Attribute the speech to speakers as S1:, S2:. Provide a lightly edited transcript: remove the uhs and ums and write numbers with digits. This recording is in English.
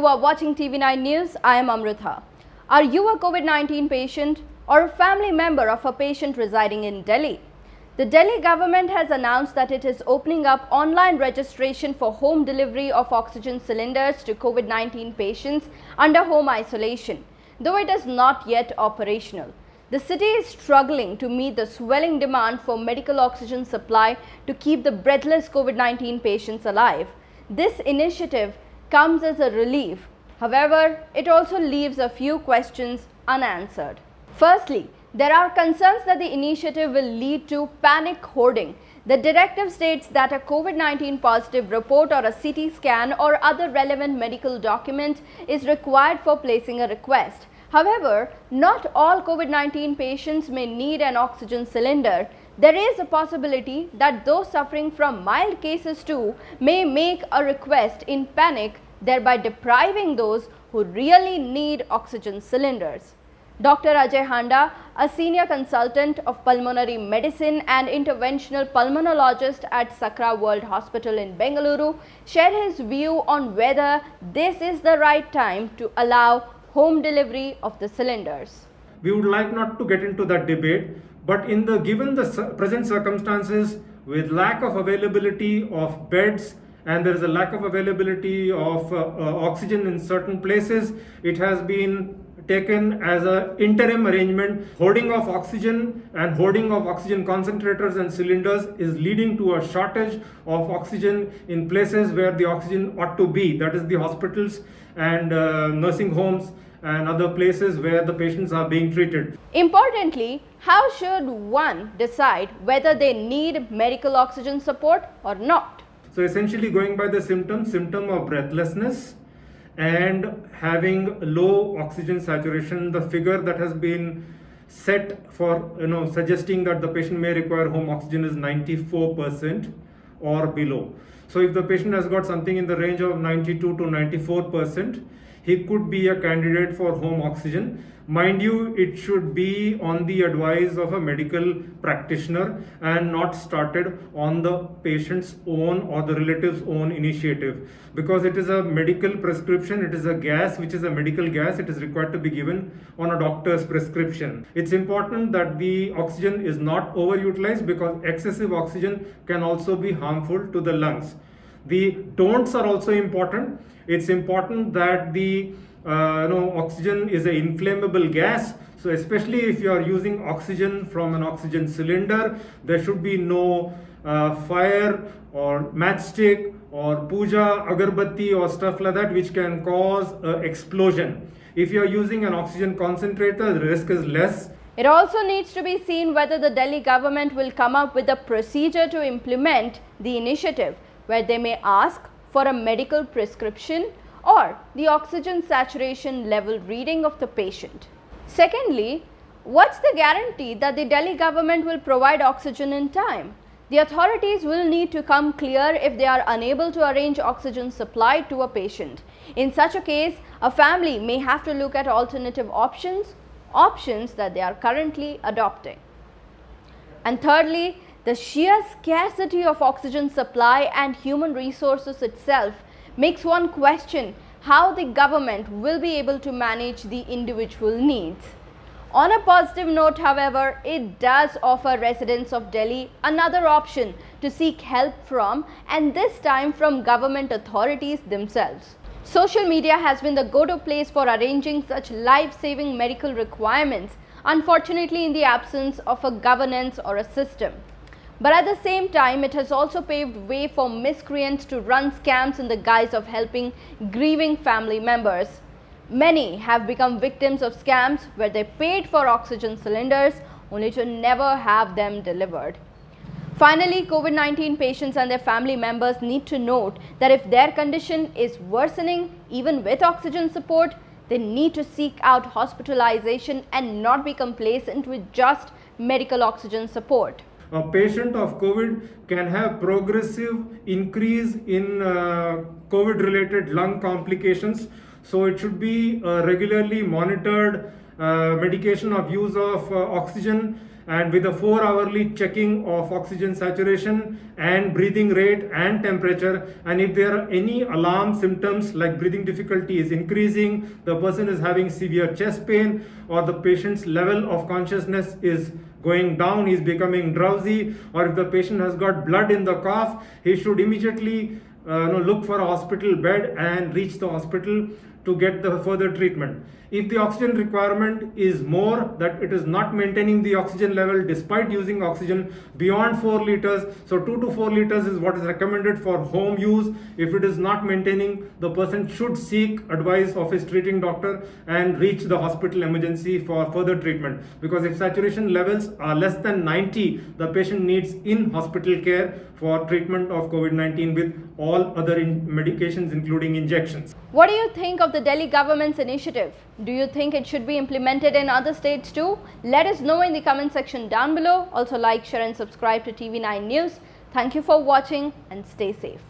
S1: You are watching TV9 News. I am Amrita. Are you a COVID-19 patient or a family member of a patient residing in Delhi? The Delhi government has announced that it is opening up online registration for home delivery of oxygen cylinders to COVID-19 patients under home isolation, though it is not yet operational. The city is struggling to meet the swelling demand for medical oxygen supply to keep the breathless COVID-19 patients alive. This initiative comes as a relief. However, it also leaves a few questions unanswered. Firstly, there are concerns that the initiative will lead to panic hoarding. The directive states that a COVID-19 positive report or a CT scan or other relevant medical document is required for placing a request. However, not all COVID-19 patients may need an oxygen cylinder. There is a possibility that those suffering from mild cases too may make a request in panic, thereby depriving those who really need oxygen cylinders. Dr. Ajay Handa, a senior consultant of pulmonary medicine and interventional pulmonologist at Sakra World Hospital in Bengaluru, shared his view on whether this is the right time to allow home delivery of the cylinders.
S2: We would like not to get into that debate, but given the present circumstances with lack of availability of beds and there is a lack of availability of oxygen in certain places, it has been taken as an interim arrangement. Hoarding of oxygen and hoarding of oxygen concentrators and cylinders is leading to a shortage of oxygen in places where the oxygen ought to be, that is the hospitals and nursing homes and other places where the patients are being treated.
S1: Importantly, how should one decide whether they need medical oxygen support or not?
S2: So essentially going by the symptom of breathlessness and having low oxygen saturation, the figure that has been set for suggesting that the patient may require home oxygen is 94% or below. So if the patient has got something in the range of 92 to 94%, he could be a candidate for home oxygen. Mind you, it should be on the advice of a medical practitioner and not started on the patient's own or the relative's own initiative, because it is a medical prescription, it is a gas which is a medical gas, it is required to be given on a doctor's prescription. It's important that the oxygen is not overutilized, because excessive oxygen can also be harmful to the lungs. The don'ts are also important. It's important that the oxygen is an inflammable gas. So especially if you are using oxygen from an oxygen cylinder, there should be no fire or matchstick or puja, agarbatti or stuff like that which can cause an explosion. If you are using an oxygen concentrator, the risk is less.
S1: It also needs to be seen whether the Delhi government will come up with a procedure to implement the initiative, where they may ask for a medical prescription or the oxygen saturation level reading of the patient. Secondly, what's the guarantee that the Delhi government will provide oxygen in time? The authorities will need to come clear if they are unable to arrange oxygen supply to a patient. In such a case, a family may have to look at alternative options that they are currently adopting. And thirdly, the sheer scarcity of oxygen supply and human resources itself makes one question how the government will be able to manage the individual needs. On a positive note, however, it does offer residents of Delhi another option to seek help from, and this time from government authorities themselves. Social media has been the go-to place for arranging such life-saving medical requirements, unfortunately in the absence of a governance or a system. But at the same time, it has also paved way for miscreants to run scams in the guise of helping grieving family members. Many have become victims of scams where they paid for oxygen cylinders only to never have them delivered. Finally, COVID-19 patients and their family members need to note that if their condition is worsening, even with oxygen support, they need to seek out hospitalization and not be complacent with just medical oxygen support.
S2: A patient of COVID can have progressive increase in COVID-related lung complications. So it should be regularly monitored medication of use of oxygen and with a 4-hourly checking of oxygen saturation and breathing rate and temperature. And if there are any alarm symptoms like breathing difficulty is increasing, the person is having severe chest pain, or the patient's level of consciousness is going down, he is becoming drowsy, or if the patient has got blood in the cough, he should immediately look for a hospital bed and reach the hospital to get the further treatment. If the oxygen requirement is more, that it is not maintaining the oxygen level despite using oxygen beyond 4 liters, so 2 to 4 liters is what is recommended for home use. If it is not maintaining, the person should seek advice of his treating doctor and reach the hospital emergency for further treatment, because if saturation levels are less than 90, the patient needs in-hospital care for treatment of COVID-19 with all other medications including injections.
S1: What do you think of the Delhi government's initiative? Do you think it should be implemented in other states too? Let us know in the comment section down below. Also like, share and subscribe to TV9 News. Thank you for watching and stay safe.